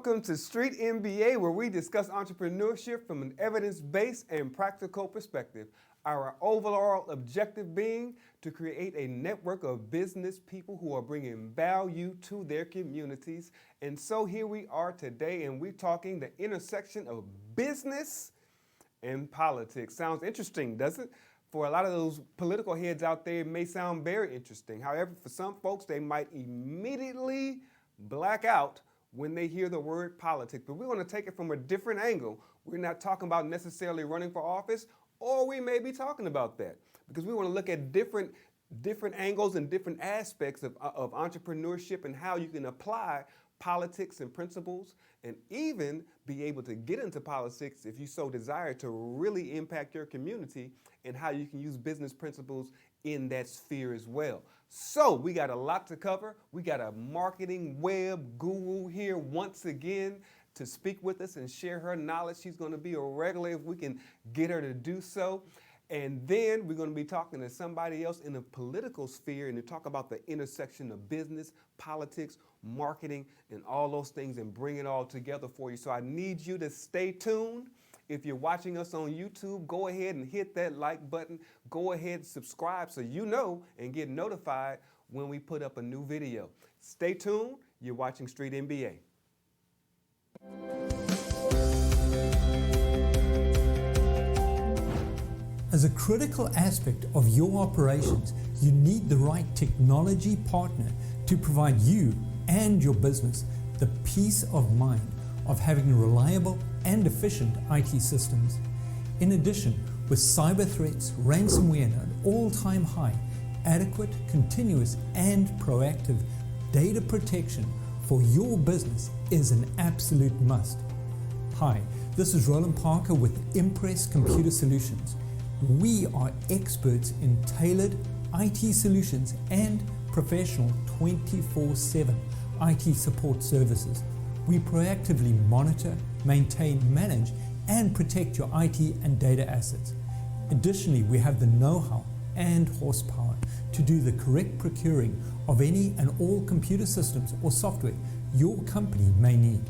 Welcome to Street MBA, where we discuss entrepreneurship from an evidence-based and practical perspective. Our overall objective being to create a network of business people who are bringing value to their communities. And so here we are today, and we're talking the intersection of business and politics. Sounds interesting, doesn't it? For a lot of those political heads out there, it may sound very interesting. However, for some folks, they might immediately black out when they hear the word politics. But we're going to take it from a different angle. We're not talking about necessarily running for office, or we may be talking about that, because we want to look at different angles and different aspects of entrepreneurship and how you can apply politics and principles, and even be able to get into politics if you so desire to really impact your community, and how you can use business principles in that sphere as well. So we got a lot to cover. We got a marketing web guru here once again to speak with us and share her knowledge. She's going to be a regular if we can get her to do so. And then we're going to be talking to somebody else in the political sphere and to talk about the intersection of business, politics, marketing, and all those things, and bring it all together for you. So I need you to stay tuned. If you're watching us on YouTube, go ahead and hit that like button. Go ahead and subscribe so you know and get notified when we put up a new video. Stay tuned. You're watching Street MBA. As a critical aspect of your operations, you need the right technology partner to provide you and your business the peace of mind of having reliable and efficient IT systems. In addition, with cyber threats, ransomware at an all-time high, adequate, continuous, and proactive data protection for your business is an absolute must. Hi, this is Roland Parker with Impress Computer Solutions. We are experts in tailored IT solutions and professional 24/7 IT support services. We proactively monitor, maintain, manage, and protect your IT and data assets. Additionally, we have the know-how and horsepower to do the correct procuring of any and all computer systems or software your company may need.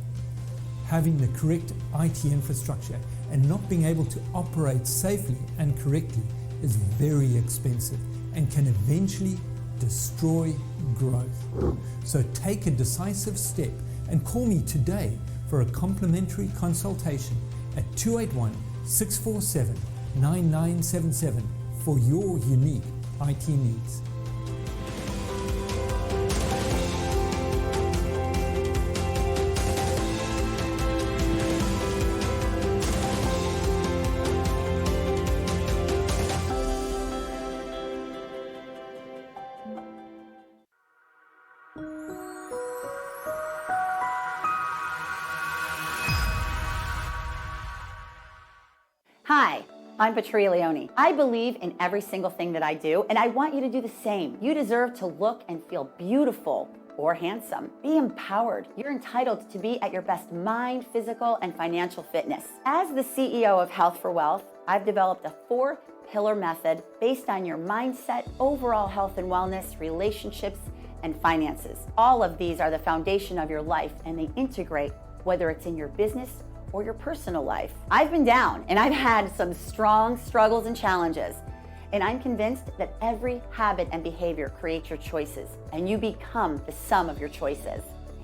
Having the correct IT infrastructure and not being able to operate safely and correctly is very expensive and can eventually destroy growth. So take a decisive step and call me today for a complimentary consultation at 281-647-9977 for your unique IT needs. Hi, I'm Patria Leone. I believe in every single thing that I do, and I want you to do the same. You deserve to look and feel beautiful or handsome. Be empowered. You're entitled to be at your best mind, physical, and financial fitness. As the CEO of Health for Wealth, I've developed a 4-pillar method based on your mindset, overall health and wellness, relationships, and finances. All of these are the foundation of your life, and they integrate whether it's in your business or your personal life. I've been down and I've had some strong struggles and challenges, and I'm convinced that every habit and behavior creates your choices, and you become the sum of your choices.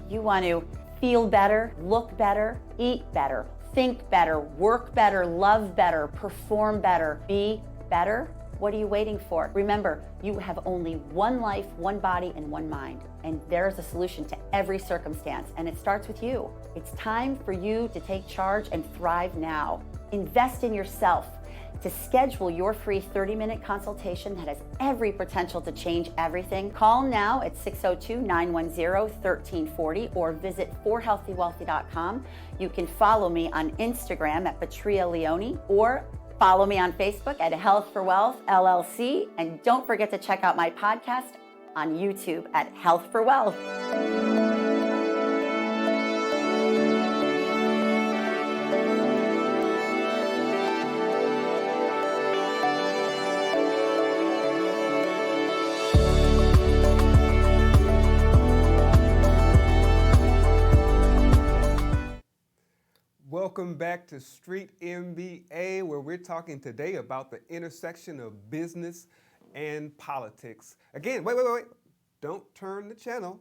You want to feel better, look better, eat better, think better, work better, love better, perform better, be better. What are you waiting for? Remember, you have only one life, one body, and one mind. And there's a solution to every circumstance, and it starts with you. It's time for you to take charge and thrive now. Invest in yourself. To schedule your free 30-minute consultation that has every potential to change everything, call now at 602-910-1340 or visit forhealthywealthy.com. You can follow me on Instagram at Patria Leone, or follow me on Facebook at Health for Wealth LLC, and don't forget to check out my podcast on YouTube at Health for Wealth. Welcome back to Street MBA, where we're talking today about the intersection of business and politics. Again, wait. Don't turn the channel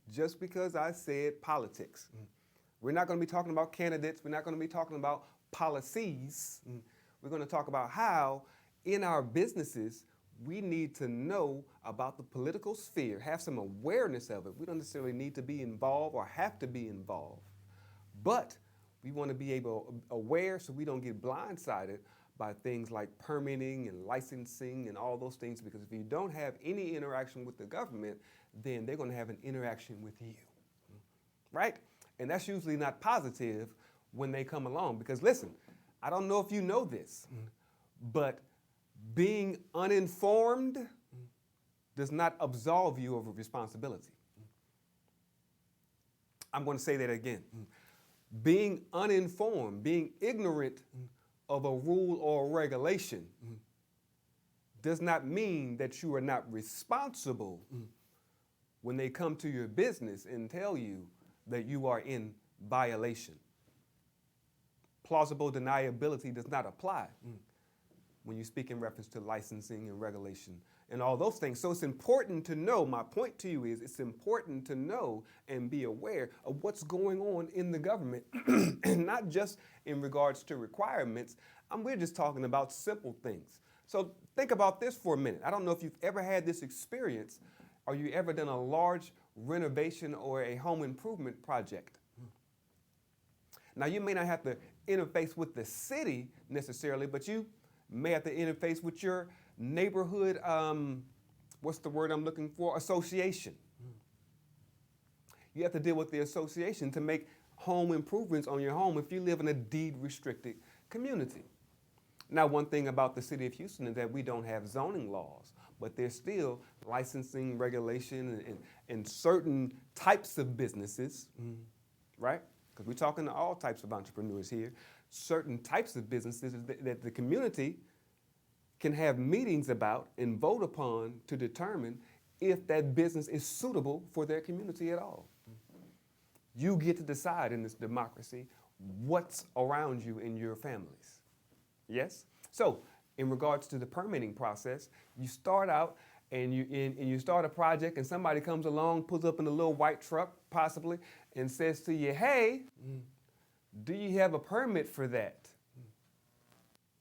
just because I said politics. We're not going to be talking about candidates. We're not going to be talking about policies. We're going to talk about how in our businesses we need to know about the political sphere, have some awareness of it. We don't necessarily need to be involved or have to be involved, but we want to be aware so we don't get blindsided by things like permitting and licensing and all those things, because if you don't have any interaction with the government, then they're going to have an interaction with you, right? And that's usually not positive when they come along, because listen, I don't know if you know this, but being uninformed does not absolve you of a responsibility. I'm going to say that again. Being uninformed, being ignorant of a rule or a regulation does not mean that you are not responsible when they come to your business and tell you that you are in violation. Plausible deniability does not apply when you speak in reference to licensing and regulation and all those things. So it's important to know, my point to you is it's important to know and be aware of what's going on in the government, and not just in regards to requirements. We're just talking about simple things. So think about this for a minute. I don't know if you've ever had this experience or you ever done a large renovation or a home improvement project. Now, you may not have to interface with the city necessarily, but you may have to interface with your neighborhood, what's the word I'm looking for? Association. You have to deal with the association to make home improvements on your home if you live in a deed-restricted community. Now, one thing about the city of Houston is that we don't have zoning laws, but there's still licensing, regulation, and certain types of businesses, right? Because we're talking to all types of entrepreneurs here. Certain types of businesses that the community can have meetings about and vote upon to determine if that business is suitable for their community at all. You get to decide in this democracy what's around you in your families. Yes? So, in regards to the permitting process, you start out and you start a project and somebody comes along, pulls up in a little white truck, possibly, and says to you, hey, do you have a permit for that?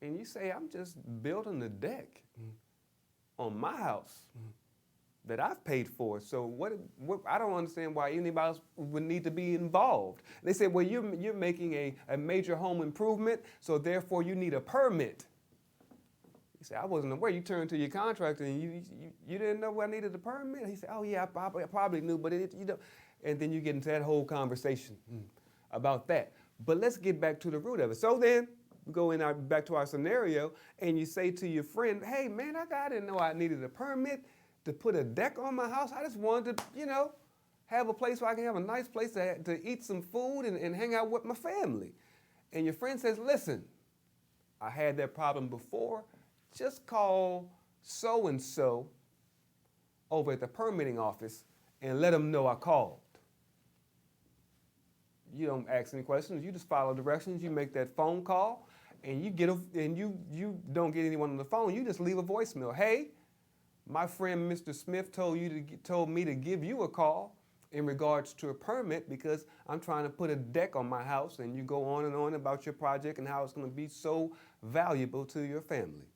And you say, I'm just building a deck on my house that I've paid for. So what I don't understand why anybody else would need to be involved. They say, well, you're making a major home improvement, so therefore you need a permit. You say, I wasn't aware. You turn to your contractor and you didn't know I needed a permit? He said, oh yeah, I probably knew, but you know. And then you get into that whole conversation about that. But let's get back to the root of it. So then we go back to our scenario, and you say to your friend, hey man, I didn't know I needed a permit to put a deck on my house. I just wanted to, have a place where I can have a nice place to eat some food and hang out with my family. And your friend says, listen, I had that problem before. Just call so-and-so over at the permitting office and let them know I called. You don't ask any questions. You just follow directions. You make that phone call, and you don't get anyone on the phone. You just leave a voicemail. Hey, my friend Mr. Smith told me to give you a call in regards to a permit because I'm trying to put a deck on my house, and you go on and on about your project and how it's going to be so valuable to your family.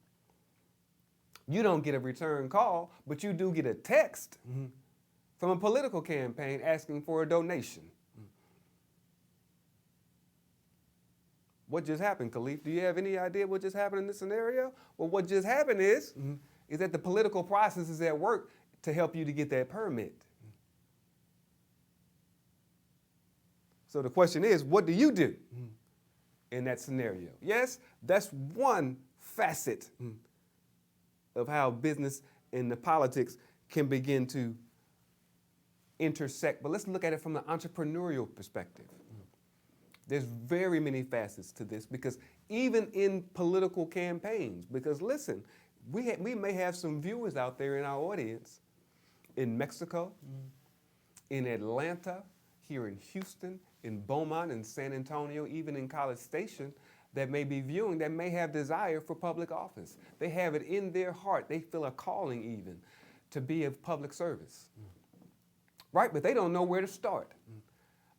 You don't get a return call, but you do get a text from a political campaign asking for a donation. What just happened, Khalif? Do you have any idea what just happened in this scenario? Well, what just happened is that the political process is at work to help you to get that permit. So the question is, what do you do in that scenario? Yes, that's one facet of how business and the politics can begin to intersect. But let's look at it from the entrepreneurial perspective. There's very many facets to this, because even in political campaigns, because listen, we may have some viewers out there in our audience in Mexico, in Atlanta, here in Houston, in Beaumont and San Antonio, even in College Station, that may be viewing, that may have desire for public office. They have it in their heart. They feel a calling even to be of public service. Right? But they don't know where to start.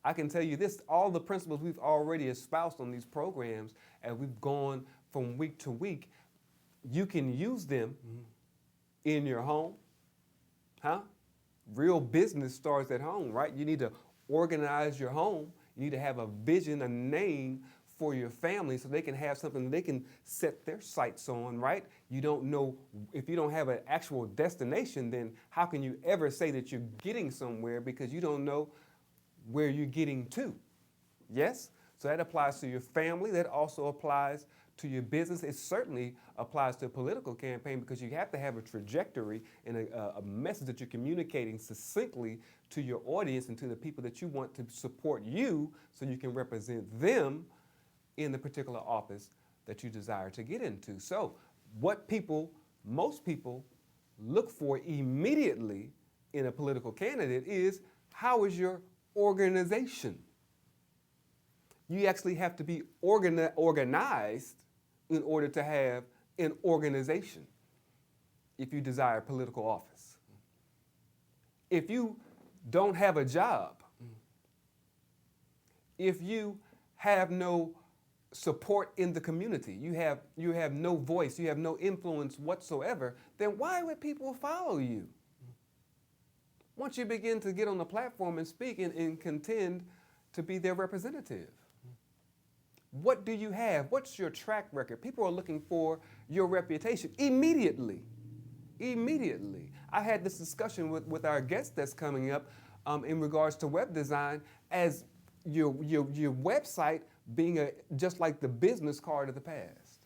I can tell you this, all the principles we've already espoused on these programs as we've gone from week to week, you can use them in your home. Huh? Real business starts at home, right? You need to organize your home. You need to have a vision, a name for your family so they can have something they can set their sights on, right? You don't know, if you don't have an actual destination, then how can you ever say that you're getting somewhere because you don't know where you're getting to? Yes? So that applies to your family. That also applies to your business. It certainly applies to a political campaign because you have to have a trajectory and a message that you're communicating succinctly to your audience and to the people that you want to support you so you can represent them in the particular office that you desire to get into. So what most people look for immediately in a political candidate is, how is your organization? You actually have to be organized in order to have an organization if you desire political office. If you don't have a job, if you have no support in the community, you have no voice, you have no influence whatsoever, then why would people follow you? Once you begin to get on the platform and speak and contend to be their representative. What do you have? What's your track record? People are looking for your reputation immediately. Immediately. I had this discussion with our guest that's coming up in regards to web design as your website being just like the business card of the past.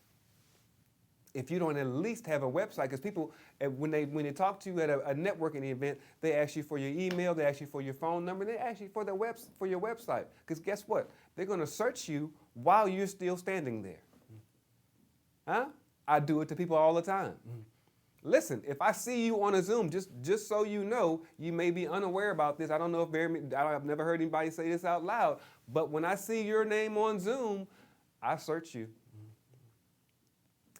If you don't at least have a website, because people, when they talk to you at a networking event, they ask you for your email, they ask you for your phone number, they ask you for your website. Because guess what? They're going to search you while you're still standing there. Huh? I do it to people all the time. Listen, if I see you on a Zoom, just so you know, you may be unaware about this. I don't know if I've never heard anybody say this out loud, but when I see your name on Zoom, I search you.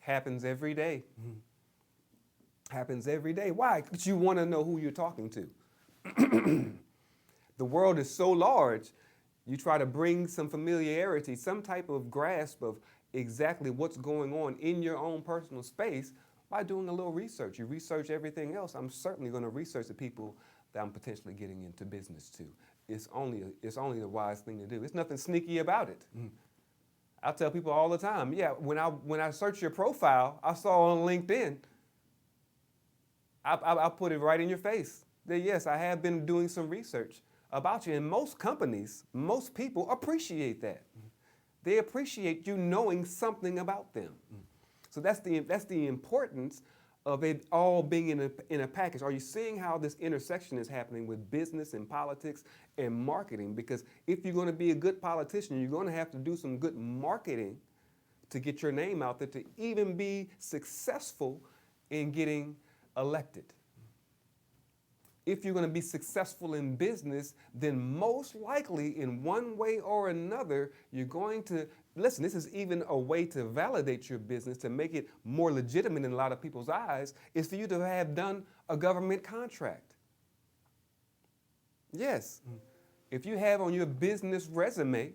Happens every day. Happens every day. Why? Because you want to know who you're talking to. The world is so large, you try to bring some familiarity, some type of grasp of exactly what's going on in your own personal space by doing a little research. You research everything else. I'm certainly going to research the people that I'm potentially getting into business to. It's only the wise thing to do. There's nothing sneaky about it. I tell people all the time, yeah, when I search your profile, I saw on LinkedIn, I put it right in your face that yes, I have been doing some research about you. And most companies, most people appreciate that. They appreciate you knowing something about them. So that's the importance of it all being in a package. Are you seeing how this intersection is happening with business and politics and marketing? Because if you're going to be a good politician, you're going to have to do some good marketing to get your name out there to even be successful in getting elected. If you're going to be successful in business, then most likely in one way or another, you're going to, listen, this is even a way to validate your business, to make it more legitimate in a lot of people's eyes, is for you to have done a government contract. Yes. If you have on your business resume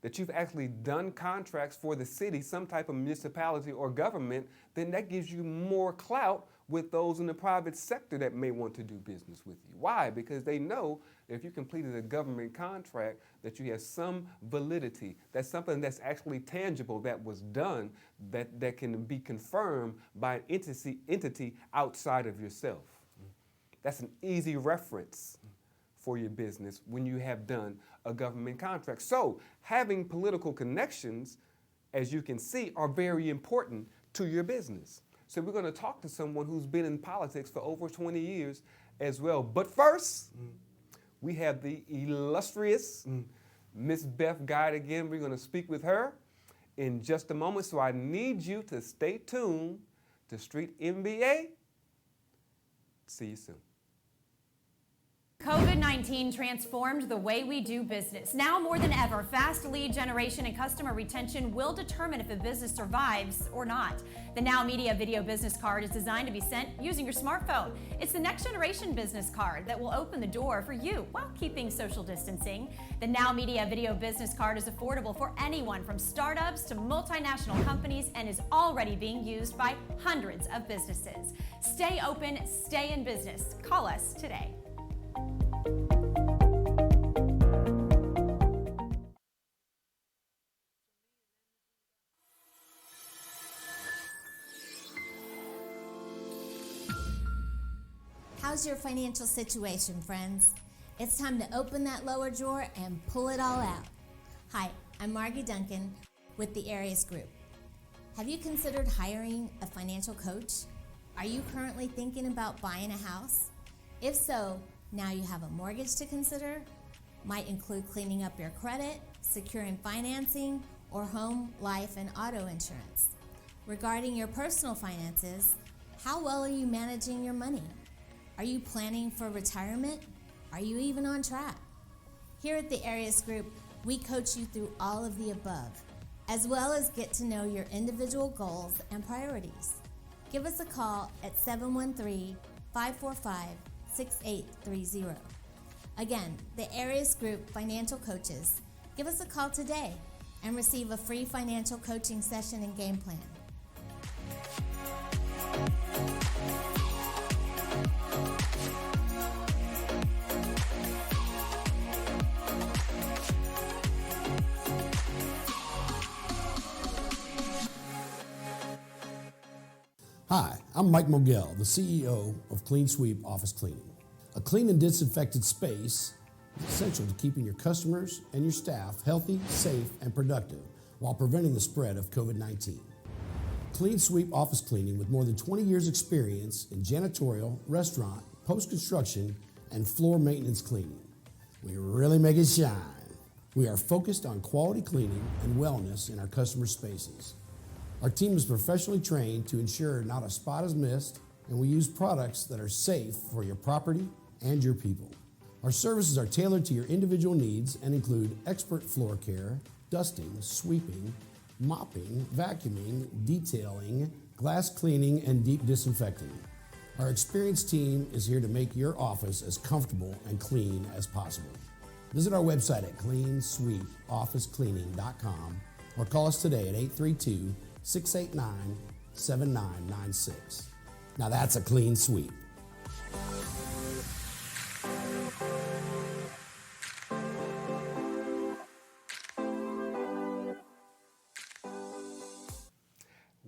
that you've actually done contracts for the city, some type of municipality or government, then that gives you more clout with those in the private sector that may want to do business with you. Why? Because they know that if you completed a government contract, that you have some validity, that's something that's actually tangible that was done, that can be confirmed by an entity outside of yourself. That's an easy reference for your business when you have done a government contract. So having political connections, as you can see, are very important to your business. So we're going to talk to someone who's been in politics for over 20 years as well. But first, we have the illustrious Miss Beth Guide again. We're going to speak with her in just a moment. So I need you to stay tuned to Street MBA. See you soon. COVID-19 transformed the way we do business. Now more than ever, fast lead generation and customer retention will determine if a business survives or not. The Now Media Video Business Card is designed to be sent using your smartphone. It's the next generation business card that will open the door for you while keeping social distancing. The Now Media Video Business Card is affordable for anyone from startups to multinational companies and is already being used by hundreds of businesses. Stay open, stay in business. Call us today. How's your financial situation, friends? It's time to open that lower drawer and pull it all out. Hi, I'm Margie Duncan with the Arias Group. Have you considered hiring a financial coach? Are you currently thinking about buying a house? If so, now you have a mortgage to consider. Might include cleaning up your credit, securing financing, or home, life, and auto insurance. Regarding your personal finances, how well are you managing your money? Are you planning for retirement? Are you even on track? Here at the Arias Group, we coach you through all of the above, as well as get to know your individual goals and priorities. Give us a call at 713-545-6830. Again, the Arias Group Financial Coaches. Give us a call today and receive a free financial coaching session and game plan. Hi, I'm Mike Mogel, the CEO of Clean Sweep Office Cleaning. A clean and disinfected space is essential to keeping your customers and your staff healthy, safe, and productive while preventing the spread of COVID-19. Clean Sweep Office Cleaning, with more than 20 years experience in janitorial, restaurant, post-construction, and floor maintenance cleaning. We really make it shine. We are focused on quality cleaning and wellness in our customer spaces. Our team is professionally trained to ensure not a spot is missed, and we use products that are safe for your property and your people. Our services are tailored to your individual needs and include expert floor care, dusting, sweeping, mopping, vacuuming, detailing, glass cleaning, and deep disinfecting. Our experienced team is here to make your office as comfortable and clean as possible. Visit our website at cleansweepofficecleaning.com or call us today at 832-689-7996. Now that's a clean sweep.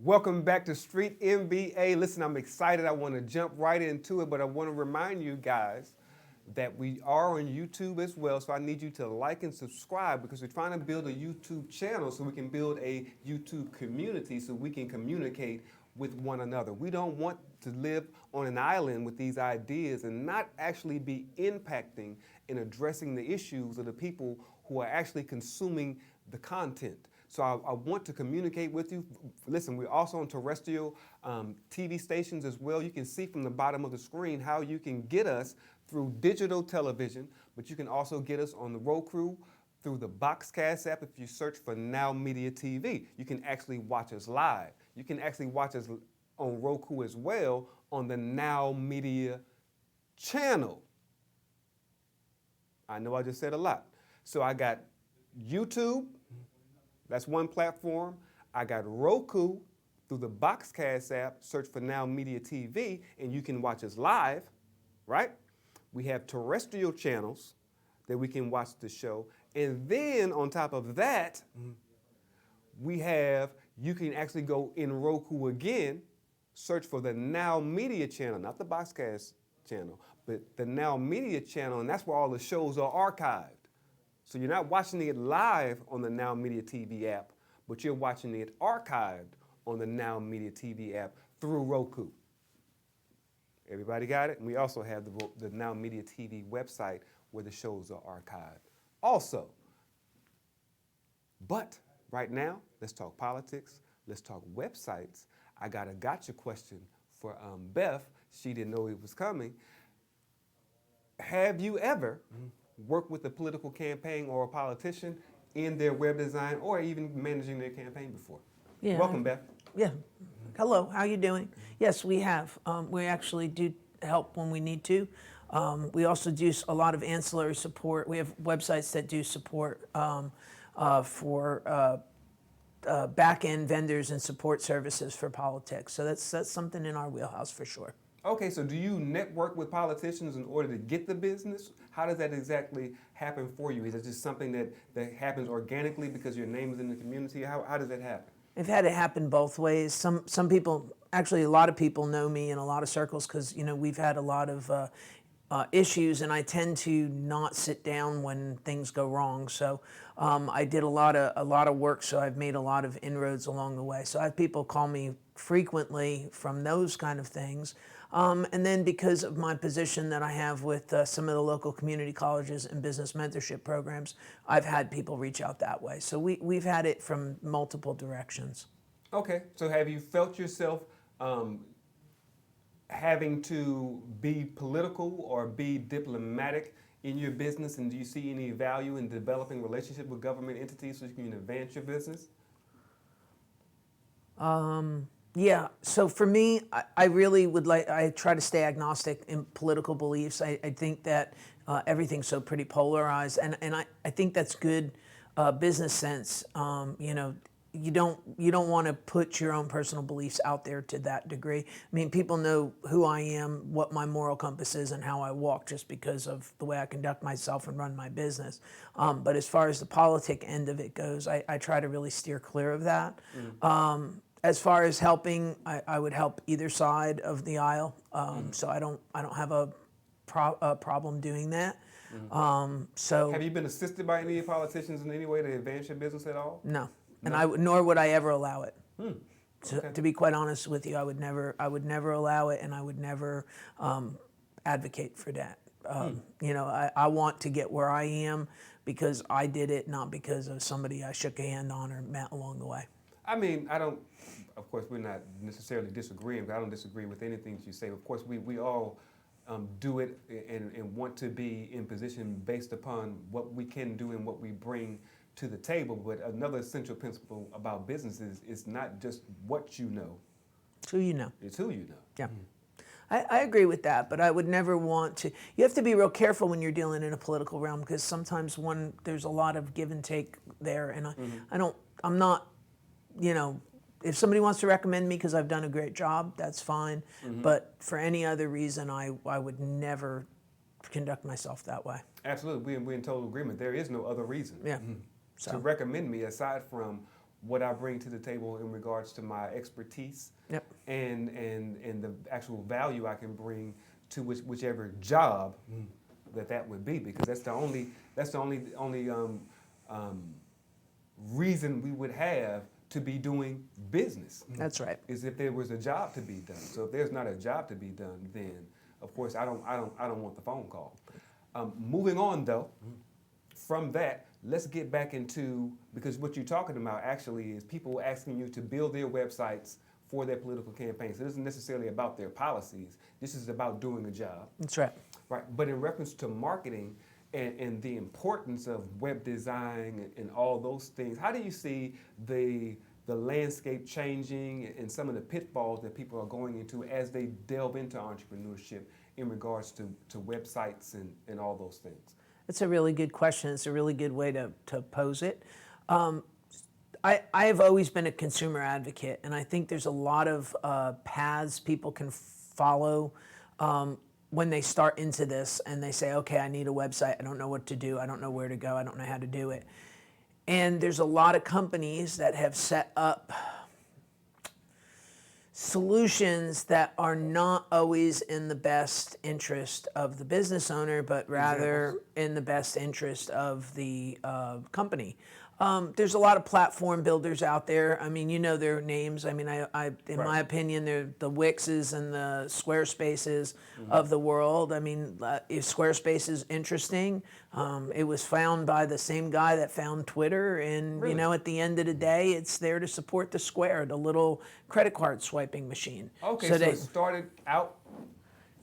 Welcome back to Street MBA. Listen, I'm excited. I want to jump right into it, but I want to remind you guys that we are on YouTube as well, so I need you to like and subscribe because we're trying to build a YouTube channel so we can build a YouTube community so we can communicate with one another. We don't want to live on an island with these ideas and not actually be impacting and addressing the issues of the people who are actually consuming the content. So I want to communicate with you. Listen, we're also on terrestrial TV stations as well. You can see from the bottom of the screen how you can get us through digital television, but you can also get us on the Roku through the Boxcast app. If you search for Now Media TV, you can actually watch us live. You can actually watch us on Roku as well on the Now Media channel. I know I just said a lot. So I got YouTube. That's one platform. I got Roku through the Boxcast app. Search for Now Media TV, and you can watch us live, right? We have terrestrial channels that we can watch the show. And then on top of that, you can actually go in Roku again, search for the Now Media channel, not the Boxcast channel, but the Now Media channel, and that's where all the shows are archived. So you're not watching it live on the Now Media TV app, but you're watching it archived on the Now Media TV app through Roku. Everybody got it? And we also have the Now Media TV website where the shows are archived also. But right now, let's talk politics. Let's talk websites. I got a gotcha question for Beth. She didn't know it was coming. have you ever worked with a political campaign or a politician in their web design or even managing their campaign before? Yeah. Welcome, Beth. Yeah. Hello, how you doing? Yes, we have. We actually do help when we need to. We also do a lot of ancillary support. We have websites that do support for back-end vendors and support services for politics. So that's something in our wheelhouse for sure. Okay, so do you network with politicians in order to get the business? How does that exactly happen for you? Is it just something that happens organically because your name is in the community? How does that happen? I've had it happen both ways. Some people, actually a lot of people know me in a lot of circles because, you know, we've had a lot of issues, and I tend to not sit down when things go wrong. So I did a lot of work, so I've made a lot of inroads along the way. So I have people call me frequently from those kind of things. And then because of my position that I have with some of the local community colleges and business mentorship programs, I've had people reach out that way. So we've had it from multiple directions. Okay, so have you felt yourself having to be political or be diplomatic in your business, and do you see any value in developing relationships with government entities so you can advance your business? Yeah, so for me, I really would I try to stay agnostic in political beliefs. I think that everything's so pretty polarized, and I think that's good business sense. You know, you don't want to put your own personal beliefs out there to that degree. I mean, people know who I am, what my moral compass is, and how I walk just because of the way I conduct myself and run my business. But as far as the politic end of it goes, I try to really steer clear of that. As far as helping, I would help either side of the aisle. So I don't have a problem doing that. So Have you been assisted by any politicians in any way to advance your business at all? no. And nor would I ever allow it. Okay. To be quite honest with you, I would never allow it, and I would never advocate for that. You know, I want to get where I am because I did it, not because of somebody I shook a hand on or met along the way. I mean, of course, we're not necessarily disagreeing, but I don't disagree with anything that you say. Of course, we all do it and want to be in position based upon what we can do and what we bring to the table. But another essential principle about business is it's not just what you know. It's who you know. It's who you know. Yeah. I agree with that, but I would never want to. You have to be real careful when you're dealing in a political realm because sometimes there's a lot of give and take there, and I'm not, you know, if somebody wants to recommend me because I've done a great job, that's fine. But for any other reason, I would never conduct myself that way. Absolutely, we're in total agreement. There is no other reason Yeah. to So, recommend me aside from what I bring to the table in regards to my expertise yep. and the actual value I can bring to whichever job that would be, because that's the only reason we would have to be doing business. That's right. Is if there was a job to be done. So if there's not a job to be done, then of course I don't want the phone call. Moving on though, from that, let's get back into, because what you're talking about actually is people asking you to build their websites for their political campaigns. So this isn't necessarily about their policies. This is about doing a job. That's right. Right. But in reference to marketing and the importance of web design and all those things, how do you see the landscape changing and some of the pitfalls that people are going into as they delve into entrepreneurship in regards to websites and all those things? It's a really good question. It's a really good way to pose it. I have always been a consumer advocate, and I think there's a lot of paths people can follow when they start into this and they say, okay, I need a website. I don't know what to do. I don't know where to go. I don't know how to do it. And there's a lot of companies that have set up solutions that are not always in the best interest of the business owner, but rather in the best interest of the company. There's a lot of platform builders out there. I mean, you know their names. I mean, in my opinion, they're the Wixes and the Squarespaces of the world. I mean, if Squarespace is interesting, it was found by the same guy that found Twitter, and you know, at the end of the day, it's there to support the Square, the little credit card swiping machine. Okay, so it started out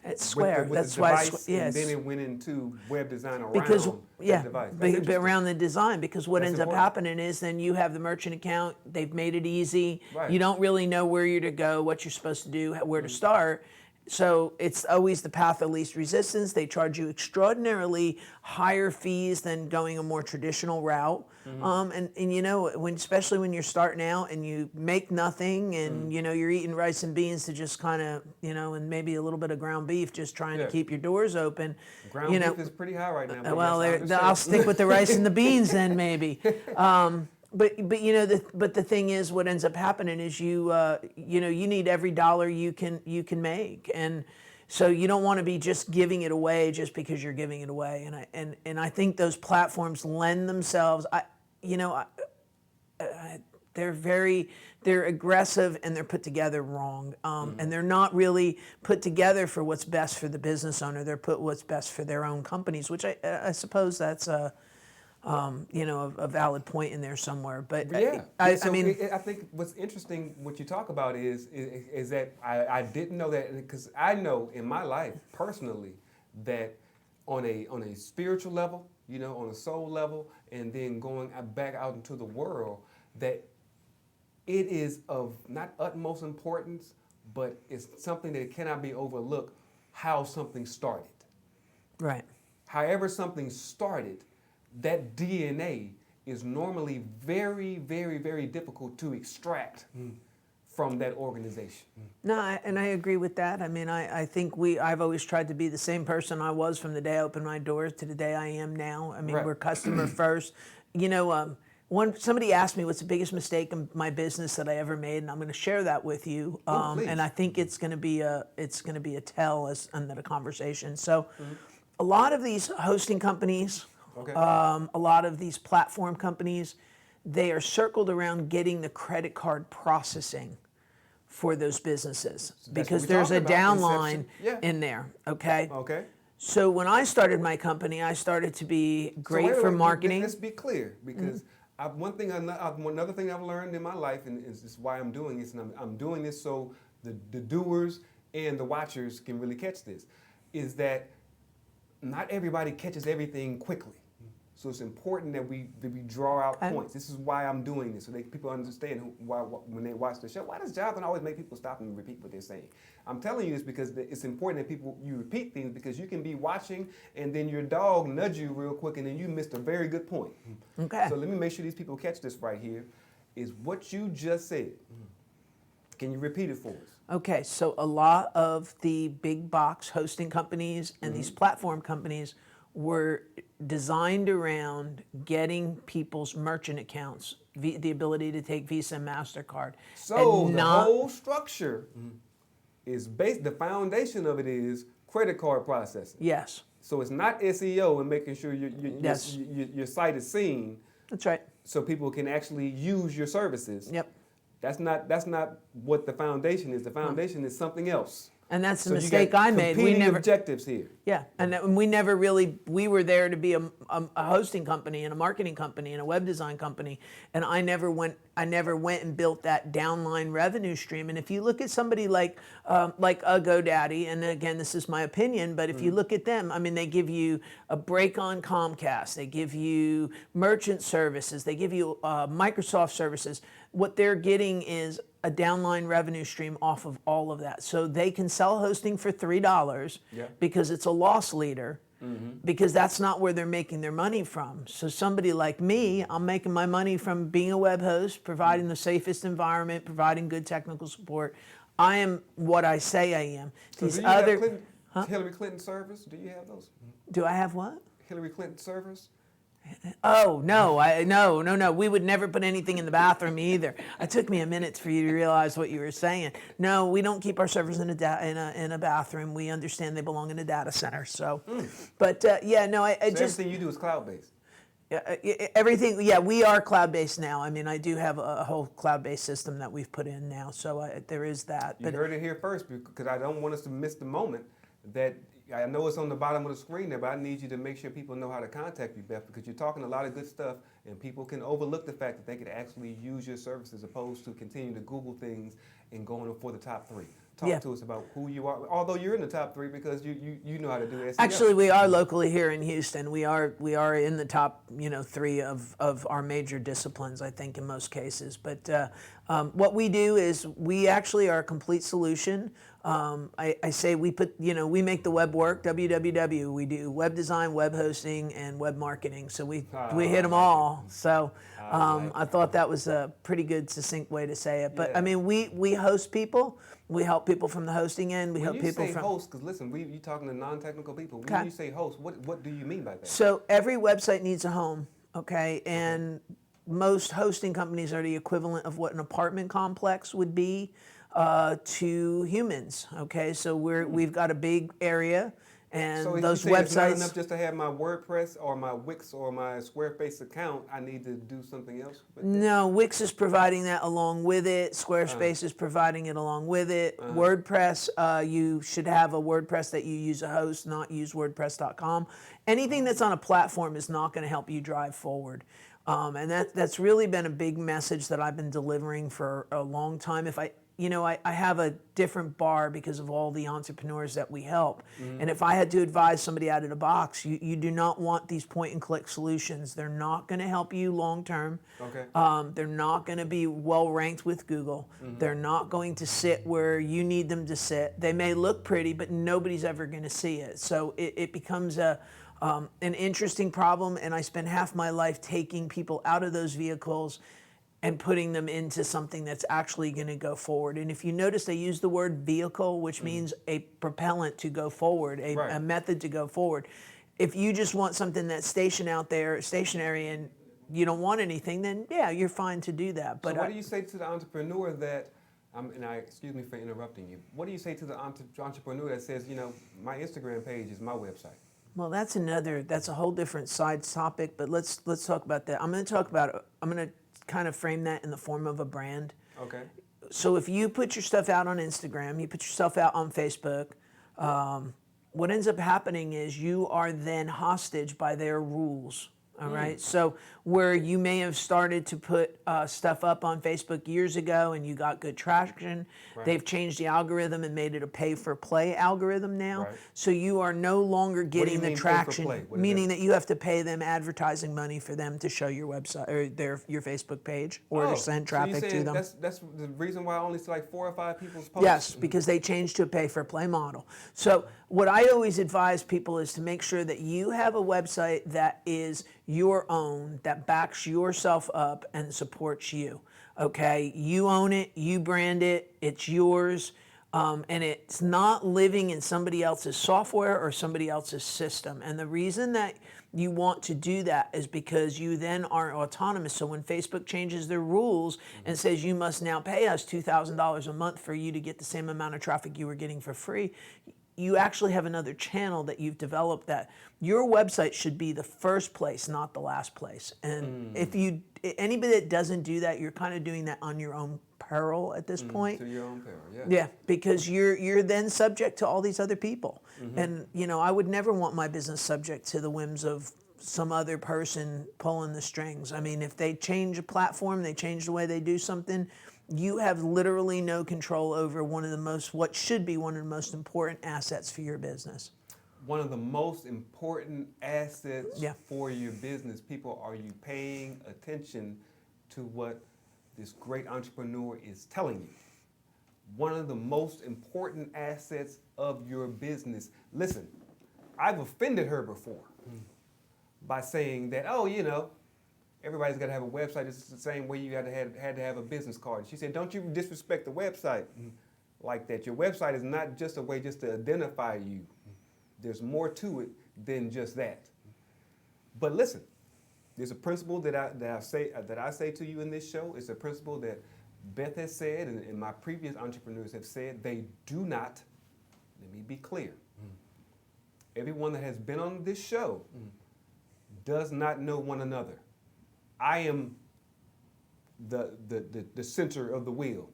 It's Square. With That's the why. device, Yes. and then it went into web design around Because that device. That's interesting. around the design, because what That's ends up important. happening is then you have the merchant account, they've made it easy, Right. you don't really know where you're to go, what you're supposed to do, where to start, so it's always the path of least resistance. They charge you extraordinarily higher fees than going a more traditional route. And you know, especially when you're starting out and you make nothing and you know you're eating rice and beans to just kind of, you know, and maybe a little bit of ground beef just trying to keep your doors open. Ground you know, beef is pretty high right now. But well, yes, I I'll understand. stick with the rice and the beans then maybe. But you know the thing is, what ends up happening is you need every dollar you can make, and so you don't want to be just giving it away just because you're giving it away. And I think those platforms lend themselves. They're aggressive and they're put together wrong, and they're not really put together for what's best for the business owner. They're put what's best for their own companies, which I suppose that's a valid point in there somewhere. But Yeah. I So mean, I think what's interesting, what you talk about is that I didn't know that, because I know in my life personally that on a spiritual level, you know, on a soul level, and then going back out into the world, that it is of not utmost importance, but it's something that cannot be overlooked, how something started. right. However something started, that DNA is normally very, very, very difficult to extract from that organization. No, and I agree with that. I mean, I think I've always tried to be the same person I was from the day I opened my doors to the day I am now. I mean, Right. we're customer first. You know, somebody asked me what's the biggest mistake in my business that I ever made, and I'm going to share that with you. Please. And I think it's going to be a tell under the conversation. So, a lot of these hosting companies, Okay. a lot of these platform companies, they are circled around getting the credit card processing for those businesses because we're there's a talking about, downline inception. Yeah. in there. Okay. Okay. So when I started my company, I started to be great So for wait, marketing. Let's be clear, because another thing I've learned in my life, and this is why I'm doing this, and I'm doing this so the doers and the watchers can really catch this, is that not everybody catches everything quickly. So it's important that we draw out points. This is why I'm doing this, so people understand why when they watch the show. Why does Jonathan always make people stop and repeat what they're saying? I'm telling you this because it's important that you repeat things, because you can be watching and then your dog nudge you real quick and then you missed a very good point. Okay. So let me make sure these people catch this right here, is what you just said. Can you repeat it for us? Okay, so a lot of the big box hosting companies and these platform companies were designed around getting people's merchant accounts, the ability to take Visa and MasterCard. So and the whole structure is based, the foundation of it is credit card processing. Yes, So it's not SEO and making sure Yes. your site is seen that's right. so people can actually use your services. Yep. That's not what the foundation is. The foundation is something else. And that's the So you mistake got I made. We competing never, objectives here. yeah, and we never really, we were there to be a hosting company and a marketing company and a web design company, and I never went and built that downline revenue stream. And if you look at somebody like a GoDaddy, and again, this is my opinion, but if you look at them, I mean, they give you a break on Comcast, they give you merchant services, they give you Microsoft services. What they're getting is a downline revenue stream off of all of that. So they can sell hosting for $3 because it's a loss leader, because that's not where they're making their money from. So somebody like me, I'm making my money from being a web host, providing the safest environment, providing good technical support. I am what I say I am. So These do you have other, Hillary Clinton servers? Do you have those? do I have what? Hillary Clinton servers? Oh, no, no. We would never put anything in the bathroom either. It took me a minute for you to realize what you were saying. No, we don't keep our servers in a bathroom. We understand they belong in a data center. So, but yeah, no, So everything you do is cloud-based? everything, yeah, we are cloud-based now. I mean, I do have a whole cloud-based system that we've put in now. So there is that. You heard it here first, because I don't want us to miss the moment that I know it's on the bottom of the screen there, but I need you to make sure people know how to contact you, Beth, because you're talking a lot of good stuff, and people can overlook the fact that they could actually use your services, as opposed to continue to Google things and going for the top 3. talk to us about who you are. Although you're in the top 3 because you know how to do SEO. Actually, we are locally here in Houston. We are in the top 3 of our major disciplines, I think, in most cases. But what we do is we actually are a complete solution. I say we put we make the web work. www. We do web design, web hosting, and web marketing. So we hit them all. So I thought that was a pretty good succinct way to say it. But I mean, we host people. We help people from the hosting end. We help people from. When you say host, because listen, you talking to non-technical people. When you say host, what do you mean by that? So every website needs a home, okay? And most hosting companies are the equivalent of what an apartment complex would be to humans, okay? So we've got a big area. And so those you say websites. It's not enough just to have my WordPress or my Wix or my Squarespace account. I need to do something else with it? No, Wix is providing that along with it. Squarespace is providing it along with it. WordPress, you should have a WordPress that you use a host, not use WordPress.com. Anything that's on a platform is not going to help you drive forward. And that's really been a big message that I've been delivering for a long time. I have a different bar because of all the entrepreneurs that we help. And if I had to advise somebody out of the box, you do not want these point and click solutions. They're not going to help you long term. Okay. They're not going to be well ranked with Google. They're not going to sit where you need them to sit. They may look pretty, but nobody's ever going to see it. So it becomes an interesting problem, and I spend half my life taking people out of those vehicles and putting them into something that's actually going to go forward. And if you notice, I use the word vehicle, which means a propellant to go forward, a method to go forward. If you just want something that's stationary, and you don't want anything, then yeah, you're fine to do that. But so what do you say to the entrepreneur that, excuse me for interrupting you, what do you say to the entrepreneur that says, my Instagram page is my website? Well, that's a whole different side topic, but let's talk about that. I'm going to kind of frame that in the form of a brand. Okay. So if you put your stuff out on Instagram, you put yourself out on Facebook, what ends up happening is you are then hostage by their rules. All right. So where you may have started to put stuff up on Facebook years ago and you got good traction, they've changed the algorithm and made it a pay-for-play algorithm now. Right. So you are no longer getting the traction, meaning that that you have to pay them advertising money for them to show your website or your Facebook page or to send traffic to them. That's the reason why I only see like 4 or 5 people's posts? Yes, because they changed to a pay-for-play model. So what I always advise people is to make sure that you have a website that is your own, that backs yourself up and supports you. Okay, you own it, you brand it, it's yours, and it's not living in somebody else's software or somebody else's system. And the reason that you want to do that is because you then are autonomous. So when Facebook changes their rules and says you must now pay us $2,000 a month for you to get the same amount of traffic you were getting for free, you actually have another channel that you've developed that your website should be the first place, not the last place. And if anybody that doesn't do that, you're kind of doing that on your own peril at this point. To your own peril, yeah. Yeah, because you're then subject to all these other people. And I would never want my business subject to the whims of some other person pulling the strings. I mean, if they change a platform, they change the way they do something, you have literally no control over what should be one of the most important assets for your business. One of the most important assets for your business, people, are you paying attention to what this great entrepreneur is telling you? One of the most important assets of your business. Listen, I've offended her before by saying that, everybody's got to have a website. It's the same way you had to have a business card. She said, don't you disrespect the website like that. Your website is not just a way just to identify you. There's more to it than just that. But listen, there's a principle that I say to you in this show. It's a principle that Beth has said and my previous entrepreneurs have said. They do not, let me be clear, everyone that has been on this show does not know one another. I am the center of the wheel.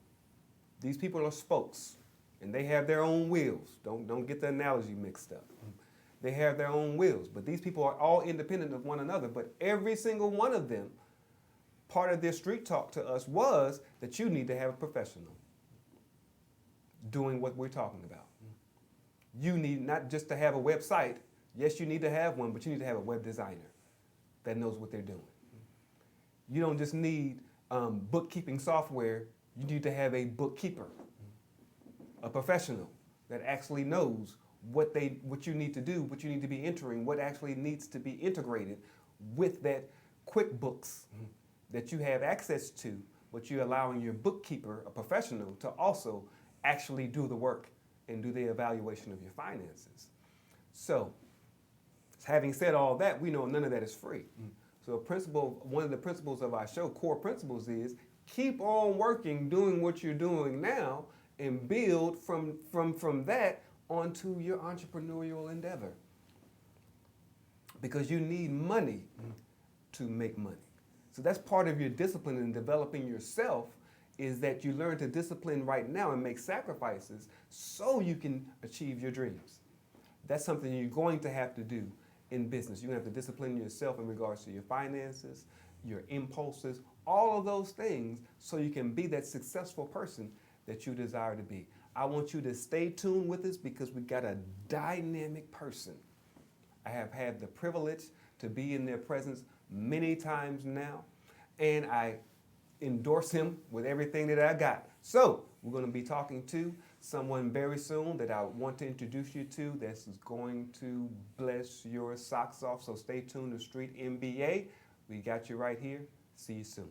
These people are spokes, and they have their own wheels. Don't get the analogy mixed up. They have their own wheels, but these people are all independent of one another. But every single one of them, part of their street talk to us was that you need to have a professional. doing what we're talking about. You need not just to have a website. Yes, you need to have one, but you need to have a web designer that knows what they're doing. You don't just need bookkeeping software. You need to have a bookkeeper, a professional that actually knows what you need to do, what you need to be entering, what actually needs to be integrated with that QuickBooks that you have access to, but you're allowing your bookkeeper, a professional, to also actually do the work and do the evaluation of your finances. So, having said all that, we know none of that is free. So one of the principles of our show, core principles, is keep on working, doing what you're doing now, and build from that onto your entrepreneurial endeavor. Because you need money to make money. So that's part of your discipline in developing yourself, is that you learn to discipline right now and make sacrifices so you can achieve your dreams. That's something you're going to have to do in business. You're going to have to discipline yourself in regards to your finances, your impulses, all of those things, so you can be that successful person that you desire to be. I want you to stay tuned with us because we got a dynamic person. I have had the privilege to be in their presence many times now, and I endorse him with everything that I got. So we're going to be talking to someone very soon that I want to introduce you to that is going to bless your socks off. So stay tuned to Street MBA. We got you right here. See you soon.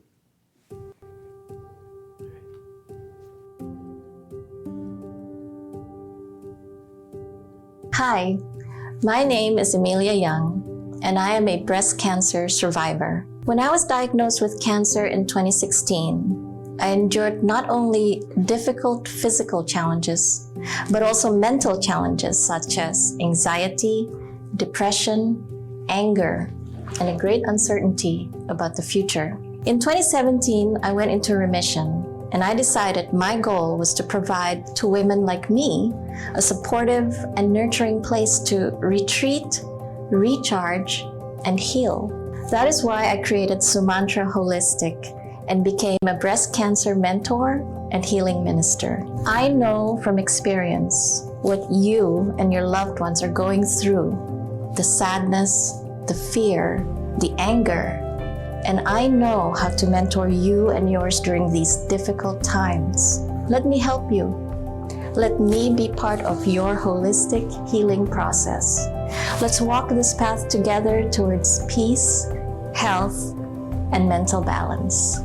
Hi, my name is Amelia Young, and I am a breast cancer survivor. When I was diagnosed with cancer in 2016, I endured not only difficult physical challenges, but also mental challenges such as anxiety, depression, anger, and a great uncertainty about the future. In 2017, I went into remission, and I decided my goal was to provide to women like me a supportive and nurturing place to retreat, recharge, and heal. That is why I created Sumantra Holistic and became a breast cancer mentor and healing minister. I know from experience what you and your loved ones are going through, the sadness, the fear, the anger, and I know how to mentor you and yours during these difficult times. Let me help you. Let me be part of your holistic healing process. Let's walk this path together towards peace, health, and mental balance.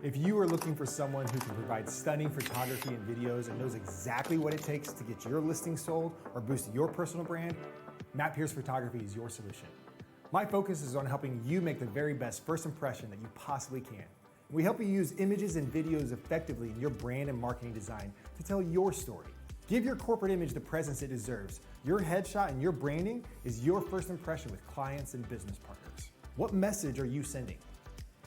If you are looking for someone who can provide stunning photography and videos and knows exactly what it takes to get your listing sold or boost your personal brand, Matt Pierce Photography is your solution. My focus is on helping you make the very best first impression that you possibly can. We help you use images and videos effectively in your brand and marketing design to tell your story. Give your corporate image the presence it deserves. Your headshot and your branding is your first impression with clients and business partners. What message are you sending?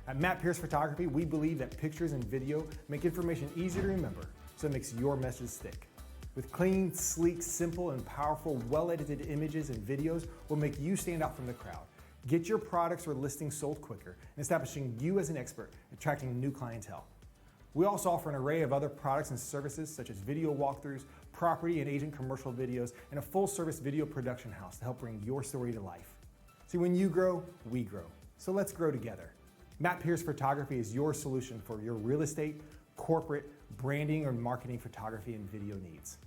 At Matt Pierce Photography, we believe that pictures and video make information easier to remember, so it makes your message stick. With clean, sleek, simple, and powerful, well-edited images and videos will make you stand out from the crowd. Get your products or listings sold quicker and establishing you as an expert, attracting new clientele. We also offer an array of other products and services such as video walkthroughs, property and agent commercial videos, and a full-service video production house to help bring your story to life. See, when you grow, we grow. So let's grow together. Matt Pierce Photography is your solution for your real estate, corporate, branding, or marketing photography and video needs.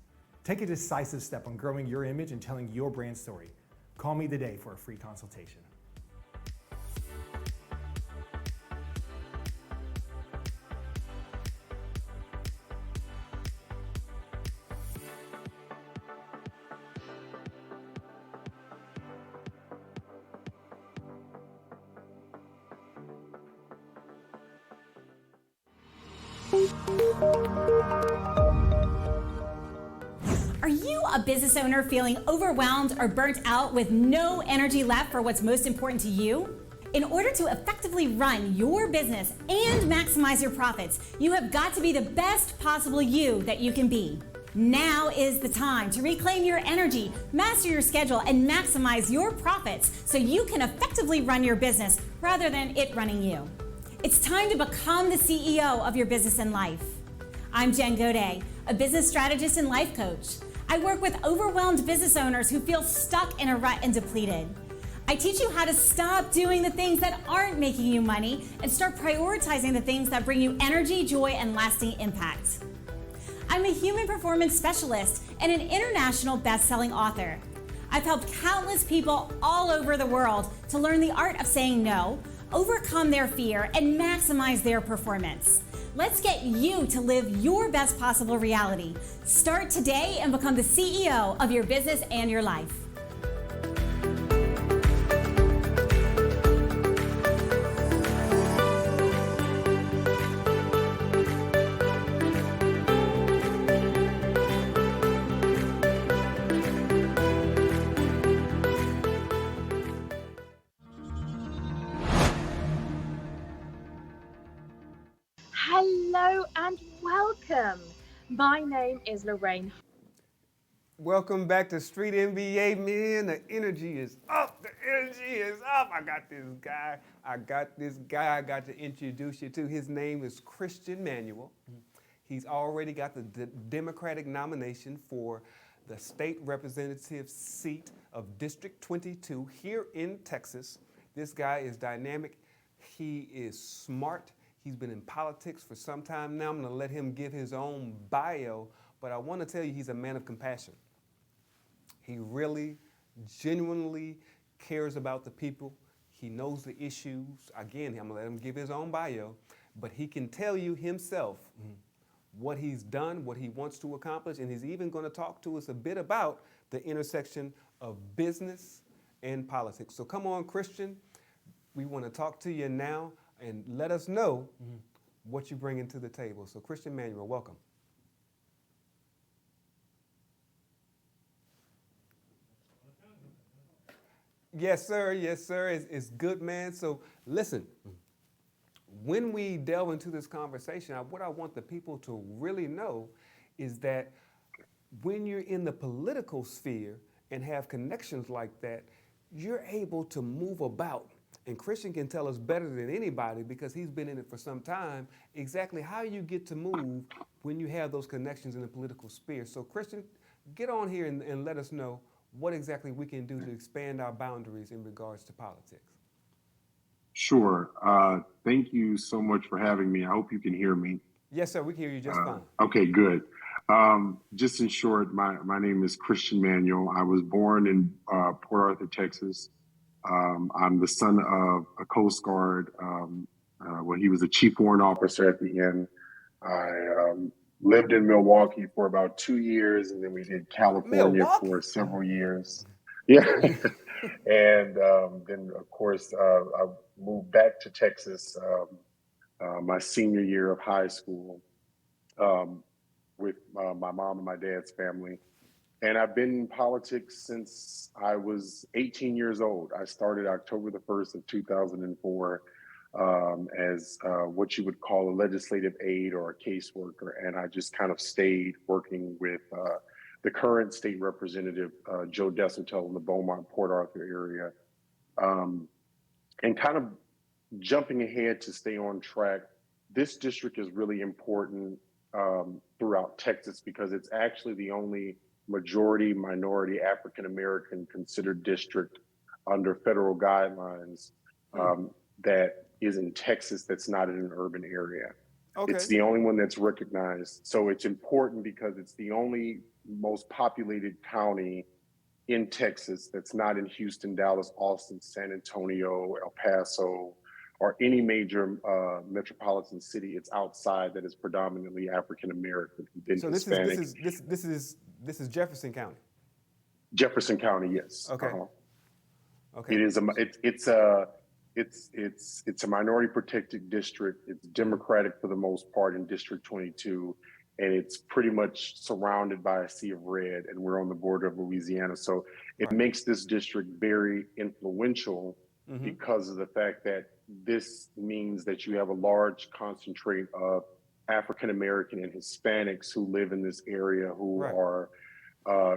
Take a decisive step on growing your image and telling your brand story. Call me today for a free consultation. Are you a business owner feeling overwhelmed or burnt out with no energy left for what's most important to you? In order to effectively run your business and maximize your profits, you have got to be the best possible you that you can be. Now is the time to reclaim your energy, master your schedule, and maximize your profits so you can effectively run your business rather than it running you. It's time to become the CEO of your business and life. I'm Jen Godet, a business strategist and life coach. I work with overwhelmed business owners who feel stuck in a rut and depleted. I teach you how to stop doing the things that aren't making you money and start prioritizing the things that bring you energy, joy, and lasting impact. I'm a human performance specialist and an international best-selling author. I've helped countless people all over the world to learn the art of saying no, overcome their fear, and maximize their performance. Let's get you to live your best possible reality. Start today and become the CEO of your business and your life. Hello and welcome. My name is Lorraine. Welcome back to Street MBA, man. The energy is up. The energy is up. I got this guy I got to introduce you to. His name is Christian Manuel. He's already got the Democratic nomination for the state representative seat of District 22 here in Texas. This guy is dynamic. He is smart. He's been in politics for some time now. I'm going to let him give his own bio, but I want to tell you he's a man of compassion. He really, genuinely cares about the people. He knows the issues. Again, I'm going to let him give his own bio, but he can tell you himself what he's done, what he wants to accomplish, and he's even going to talk to us a bit about the intersection of business and politics. So come on, Christian. We want to talk to you now and let us know what you bring into the table. So Christian Manuel, welcome. Yes, sir. Yes, sir. It's good, man. So listen, when we delve into this conversation, what I want the people to really know is that when you're in the political sphere and have connections like that, you're able to move about. And Christian can tell us better than anybody because he's been in it for some time, exactly how you get to move when you have those connections in the political sphere. So Christian, get on here and let us know what exactly we can do to expand our boundaries in regards to politics. Sure. Thank you so much for having me. I hope you can hear me. Yes, sir. We can hear you just fine. Okay, good. Just in short, my name is Christian Manuel. I was born in Port Arthur, Texas. I'm the son of a Coast Guard. He was a chief warrant officer at the end. I lived in Milwaukee for about 2 years, and then we did California for several years. Yeah. And then, of course, I moved back to Texas my senior year of high school with my mom and my dad's family. And I've been in politics since I was 18 years old. I started October the 1st of 2004 as what you would call a legislative aide or a caseworker. And I just kind of stayed working with the current state representative, Joe Desertel, in the Beaumont, Port Arthur area. And kind of jumping ahead to stay on track, this district is really important throughout Texas because it's actually the only majority minority African-American considered district under federal guidelines that is in Texas that's not in an urban area. Okay. It's the only one that's recognized. So it's important because it's the only most populated county in Texas that's not in Houston, Dallas, Austin, San Antonio, El Paso, or any major metropolitan city. It's outside that is predominantly African-American. So this is Jefferson County. Jefferson County, yes. Okay. Okay. It is it's a minority protected district. It's Democratic for the most part in District 22, and it's pretty much surrounded by a sea of red, and we're on the border of Louisiana. So it makes this district very influential because of the fact that this means that you have a large concentrate of African American and Hispanics who live in this area, who are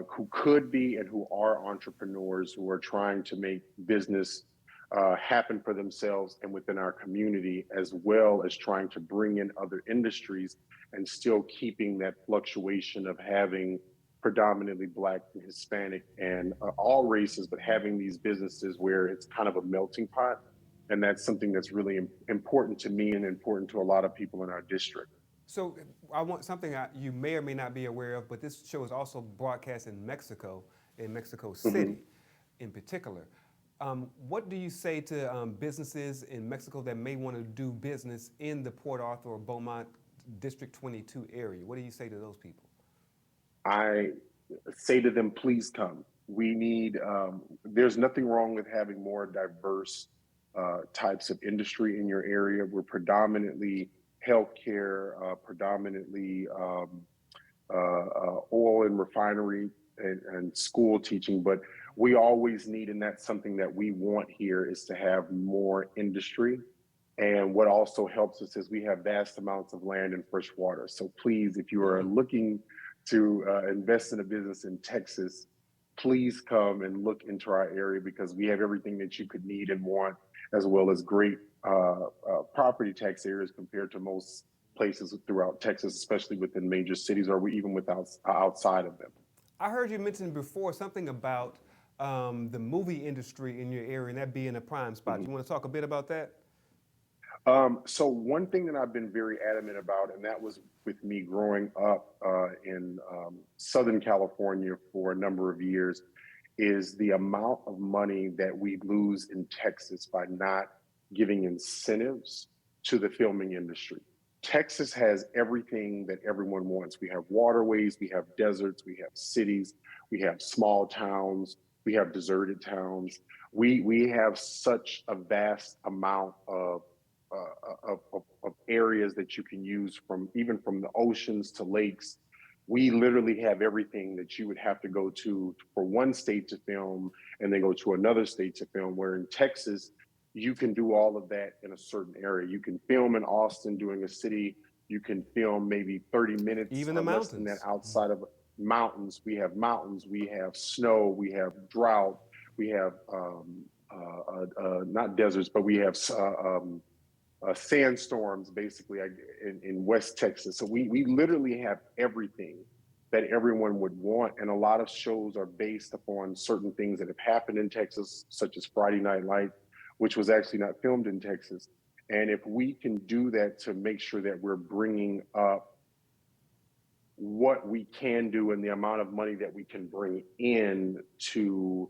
who could be and who are entrepreneurs, who are trying to make business happen for themselves and within our community, as well as trying to bring in other industries and still keeping that fluctuation of having predominantly Black and Hispanic and all races, but having these businesses where it's kind of a melting pot. And that's something that's really important to me and important to a lot of people in our district. So I want something you may or may not be aware of, but this show is also broadcast in Mexico City in particular. What do you say to businesses in Mexico that may want to do business in the Port Arthur or Beaumont District 22 area? What do you say to those people? I say to them, please come. We need, there's nothing wrong with having more diverse types of industry in your area. We're predominantly healthcare, predominantly oil and refinery and school teaching, but we always need, and that's something that we want here, is to have more industry. And what also helps us is we have vast amounts of land and fresh water. So please, if you are looking to invest in a business in Texas, please come and look into our area, because we have everything that you could need and want, as well as great property tax areas compared to most places throughout Texas, especially within major cities or even outside of them. I heard you mention before something about the movie industry in your area and that being a prime spot. You want to talk a bit about that? So one thing that I've been very adamant about, and that was with me growing up in Southern California for a number of years, is the amount of money that we lose in Texas by not giving incentives to the filming industry. Texas has everything that everyone wants. We have waterways, we have deserts, we have cities, we have small towns, we have deserted towns. We have such a vast amount of areas that you can use, from even from the oceans to lakes. We literally have everything that you would have to go to for one state to film and then go to another state to film, where in Texas, you can do all of that in a certain area. You can film in Austin doing a city. You can film maybe 30 minutes even or the less than that outside of mountains. We have snow, we have drought, we have not deserts, but we have sandstorms basically in West Texas. So we literally have everything that everyone would want. And a lot of shows are based upon certain things that have happened in Texas, such as Friday Night Lights, which was actually not filmed in Texas. And if we can do that to make sure that we're bringing up what we can do and the amount of money that we can bring in to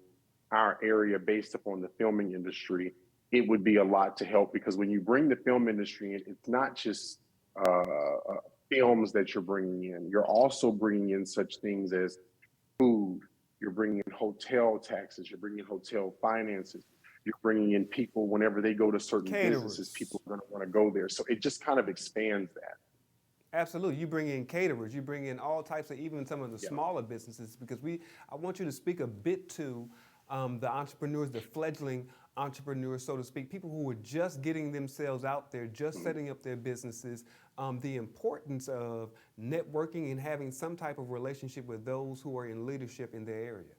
our area based upon the filming industry, it would be a lot to help. Because when you bring the film industry in, it's not just films that you're bringing in. You're also bringing in such things as food. You're bringing in hotel taxes. You're bringing in hotel finances. You're bringing in people whenever they go to certain businesses, people are going to want to go there. So it just kind of expands that. Absolutely. You bring in caterers, you bring in all types of, even some of the smaller businesses, because I want you to speak a bit to the entrepreneurs, the fledgling entrepreneurs, so to speak, people who are just getting themselves out there, just setting up their businesses, the importance of networking and having some type of relationship with those who are in leadership in their area.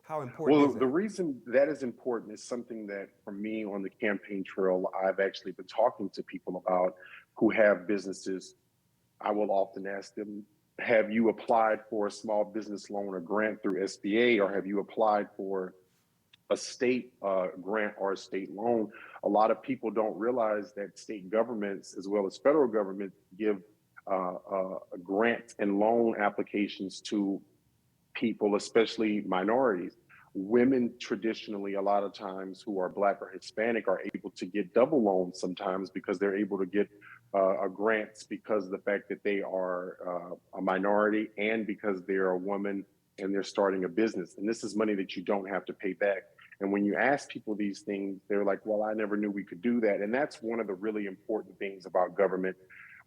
How important is that? The reason that is important is something that, for me, on the campaign trail, I've actually been talking to people about who have businesses. I will often ask them, have you applied for a small business loan or grant through SBA, or have you applied for a state grant or a state loan? A lot of people don't realize that state governments, as well as federal government, give grant and loan applications to people, especially minorities. Women traditionally, a lot of times, who are Black or Hispanic, are able to get double loans sometimes because they're able to get grants because of the fact that they are a minority and because they're a woman and they're starting a business. And this is money that you don't have to pay back. And when you ask people these things, they're like, well, I never knew we could do that. And that's one of the really important things about government.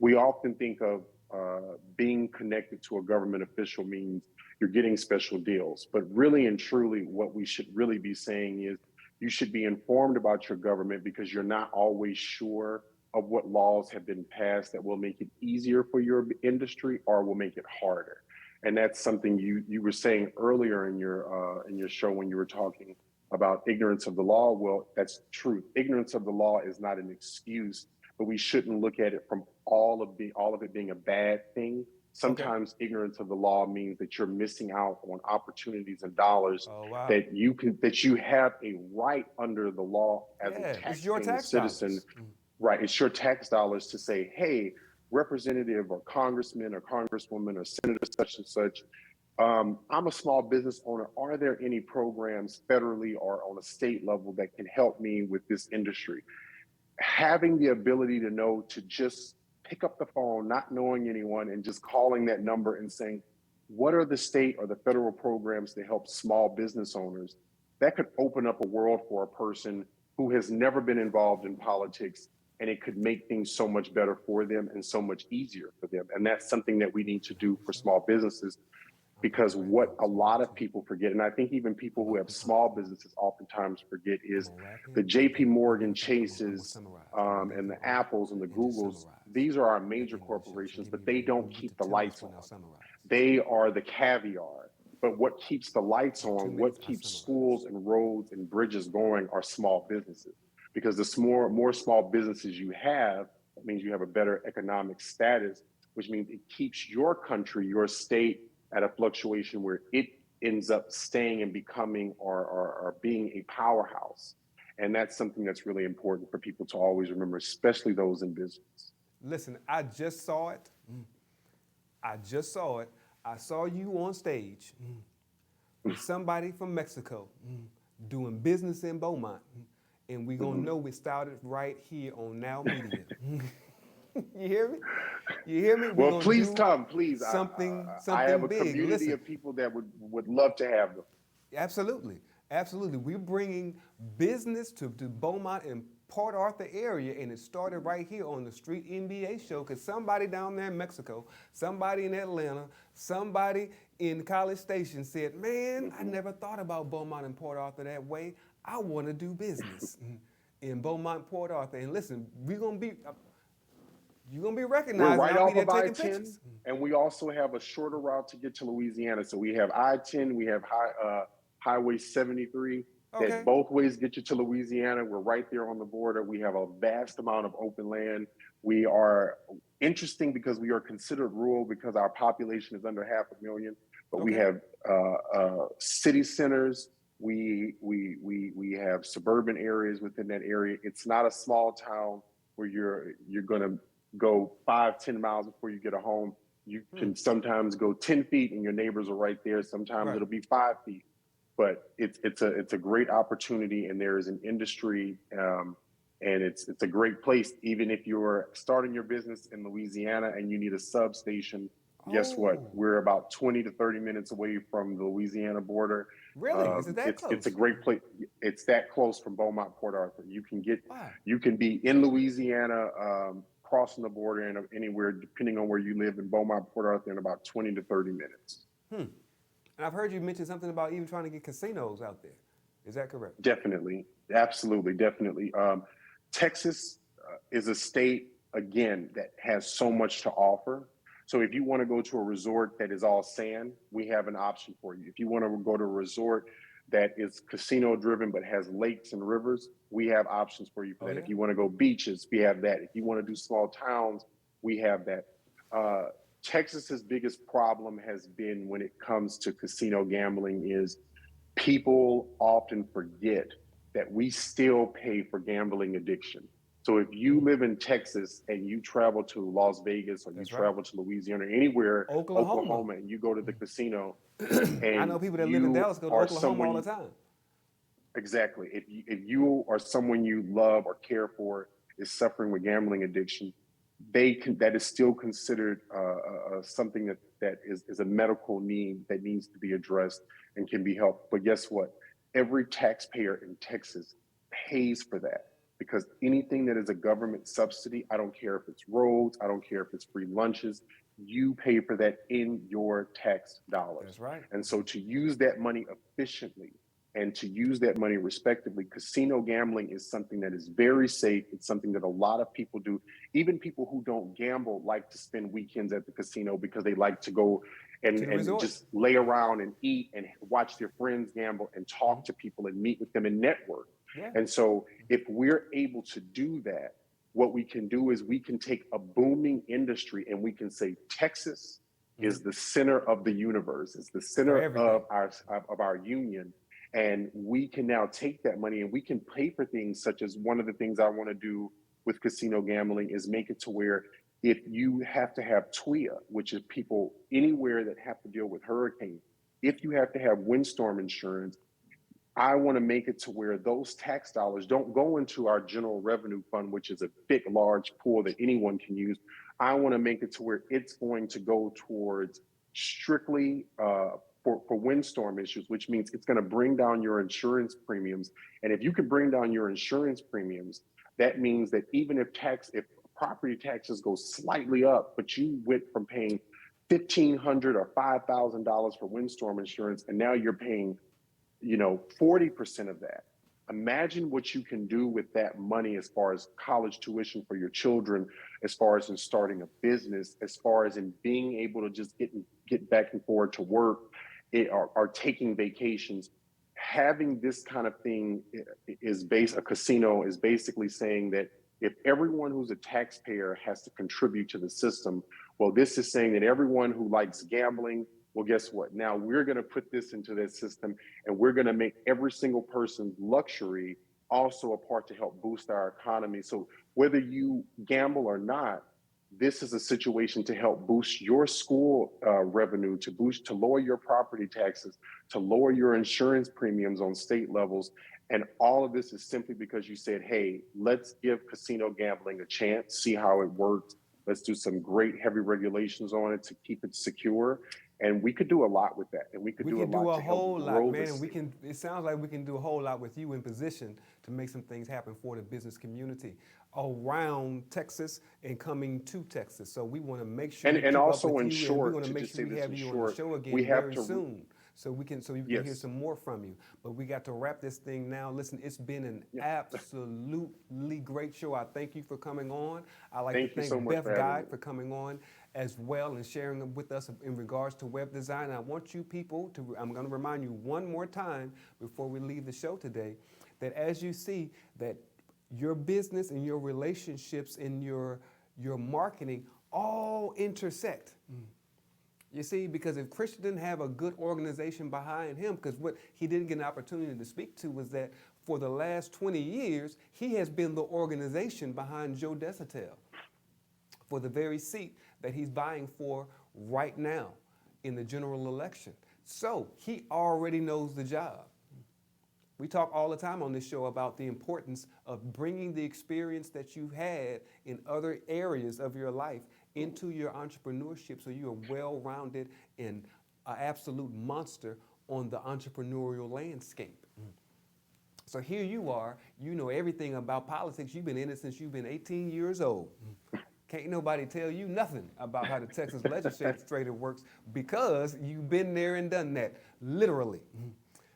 We often think of being connected to a government official means you're getting special deals. But really and truly, what we should really be saying is you should be informed about your government because you're not always sure of what laws have been passed that will make it easier for your industry or will make it harder. And that's something you were saying earlier in your show when you were talking about ignorance of the law. Well, that's true. Ignorance of the law is not an excuse, but we shouldn't look at it from all of it being a bad thing. Sometimes ignorance of the law means that you're missing out on opportunities and dollars that you have a right under the law as a tax-paying citizen. Right, it's your tax dollars to say, hey, representative or congressman or congresswoman or senator such and such, I'm a small business owner. Are there any programs federally or on a state level that can help me with this industry? Having the ability to know to just pick up the phone, not knowing anyone, and just calling that number and saying, what are the state or the federal programs to help small business owners? That could open up a world for a person who has never been involved in politics, and it could make things so much better for them and so much easier for them. And that's something that we need to do for small businesses, because what a lot of people forget, and I think even people who have small businesses oftentimes forget, is the JP Morgan Chases and the Apples and the Googles. These are our major corporations, but they don't keep the lights on. They are the caviar. But what keeps the lights on, what keeps schools and roads and bridges going are small businesses. Because the more small businesses you have, that means you have a better economic status, which means it keeps your country, your state at a fluctuation where it ends up staying and becoming or being a powerhouse. And that's something that's really important for people to always remember, especially those in business. Listen, I just saw it. I saw you on stage with somebody from Mexico doing business in Beaumont. And we're going to know we started right here on Now Media. You hear me? You hear me? Well, please come, please. Something I have a big. community of people that would love to have them. Absolutely. Absolutely. We're bringing business to Beaumont and Port Arthur area, and it started right here on the Street MBA show, because somebody down there in Mexico, somebody in Atlanta, somebody in College Station said, man, I never thought about Beaumont and Port Arthur that way. I want to do business in Beaumont, Port Arthur. And listen, you're going to be recognized. We're right off of I-10, pictures. And we also have a shorter route to get to Louisiana. So we have I-10, we have Highway 73 that both ways get you to Louisiana. We're right there on the border. We have a vast amount of open land. We are interesting because we are considered rural because our population is under 500,000, but we have city centers. We have suburban areas within that area. It's not a small town where you're going to go 5-10 miles before you get a home. You can sometimes go 10 feet and your neighbors are right there. Sometimes it'll be 5 feet, but it's a great opportunity, and there is an industry, and it's a great place. Even if you're starting your business in Louisiana and you need a substation, guess what? We're about 20 to 30 minutes away from the Louisiana border. Really? Is it that close? It's a great place. It's that close from Beaumont, Port Arthur. You can be in Louisiana, crossing the border and anywhere, depending on where you live in Beaumont, Port Arthur, in about 20 to 30 minutes. And I've heard you mention something about even trying to get casinos out there. Is that correct? Definitely. Absolutely. Definitely. Texas is a state, again, that has so much to offer. So if you want to go to a resort that is all sand, we have an option for you. If you want to go to a resort that is casino driven but has lakes and rivers, we have options for you for that. If you want to go beaches, we have that. If you want to do small towns, we have that. Texas's biggest problem has been when it comes to casino gambling is people often forget that we still pay for gambling addiction. So if you live in Texas and you travel to Las Vegas or you travel to Louisiana or anywhere, Oklahoma, and you go to the casino, and I know people that live in Dallas go to Oklahoma all the time. Exactly. If you or someone you love or care for is suffering with gambling addiction, that is still considered something that is a medical need that needs to be addressed and can be helped. But guess what? Every taxpayer in Texas pays for that, because anything that is a government subsidy, I don't care if it's roads, I don't care if it's free lunches, you pay for that in your tax dollars. That's right. And so to use that money efficiently and to use that money respectively, casino gambling is something that is very safe. It's something that a lot of people do. Even people who don't gamble like to spend weekends at the casino because they like to go and just lay around and eat and watch their friends gamble and talk to people and meet with them and network. Yeah. And so if we're able to do that, what we can do is we can take a booming industry and we can say Texas is the center of the universe. It's the center of our union. And we can now take that money and we can pay for things such as one of the things I want to do with casino gambling is make it to where if you have to have TWIA, which is people anywhere that have to deal with hurricanes, if you have to have windstorm insurance, I want to make it to where those tax dollars don't go into our general revenue fund, which is a big, large pool that anyone can use. I want to make it to where it's going to go towards strictly for windstorm issues, which means it's going to bring down your insurance premiums. And if you can bring down your insurance premiums, that means that even if property taxes go slightly up, but you went from paying $1,500 or $5,000 for windstorm insurance, and now you're paying 40% of that. Imagine what you can do with that money as far as college tuition for your children, as far as in starting a business, as far as in being able to just get back and forth to work or taking vacations. Having this kind of thing a casino is basically saying that if everyone who's a taxpayer has to contribute to the system, well, this is saying that everyone who likes gambling, well, guess what? Now we're going to put this into that system and we're going to make every single person's luxury also a part to help boost our economy. So whether you gamble or not, this is a situation to help boost your school revenue, to lower your property taxes, to lower your insurance premiums on state levels. And all of this is simply because you said, hey, let's give casino gambling a chance, see how it works. Let's do some great heavy regulations on it to keep it secure. And we could do a lot with that. And we could do a whole lot, man. And it sounds like we can do a whole lot with you in position to make some things happen for the business community around Texas and coming to Texas. So we want to make sure and also in short, we want to make sure we have you on the show again very soon. So you can hear some more from you. But we got to wrap this thing now. Listen, it's been an absolutely great show. I thank you for coming on. I like to thank Beth for coming on as well and sharing with us in regards to web design. And I want you people I'm going to remind you one more time before we leave the show today, that as you see that your business and your relationships and your marketing all intersect. You see, because if Christian didn't have a good organization behind him, because what he didn't get an opportunity to speak to was that for the last 20 years, he has been the organization behind Joe Desatel for the very seat that he's vying for right now in the general election. So he already knows the job. We talk all the time on this show about the importance of bringing the experience that you've had in other areas of your life into your entrepreneurship so you are well-rounded and an absolute monster on the entrepreneurial landscape. So here you are, you know everything about politics. You've been in it since you've been 18 years old. Can't nobody tell you nothing about how the Texas legislature works because you've been there and done that, literally.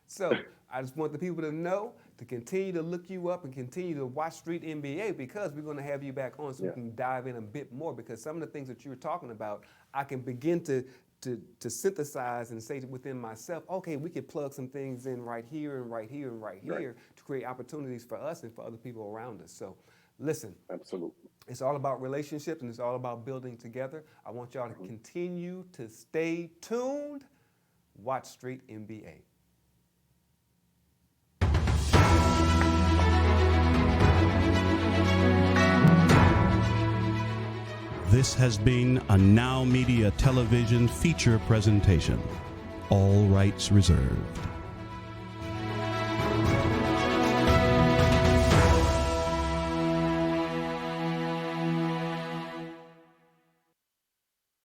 So I just want the people to know to continue to look you up and continue to watch Street MBA because we're going to have you back on so we can dive in a bit more because some of the things that you were talking about, I can begin to synthesize and say within myself, okay, we could plug some things in right here and right here and right here to create opportunities for us and for other people around us. So listen. Absolutely. It's all about relationships and it's all about building together. I want y'all to continue to stay tuned. Watch Street MBA. This has been a Now Media Television feature presentation. All rights reserved.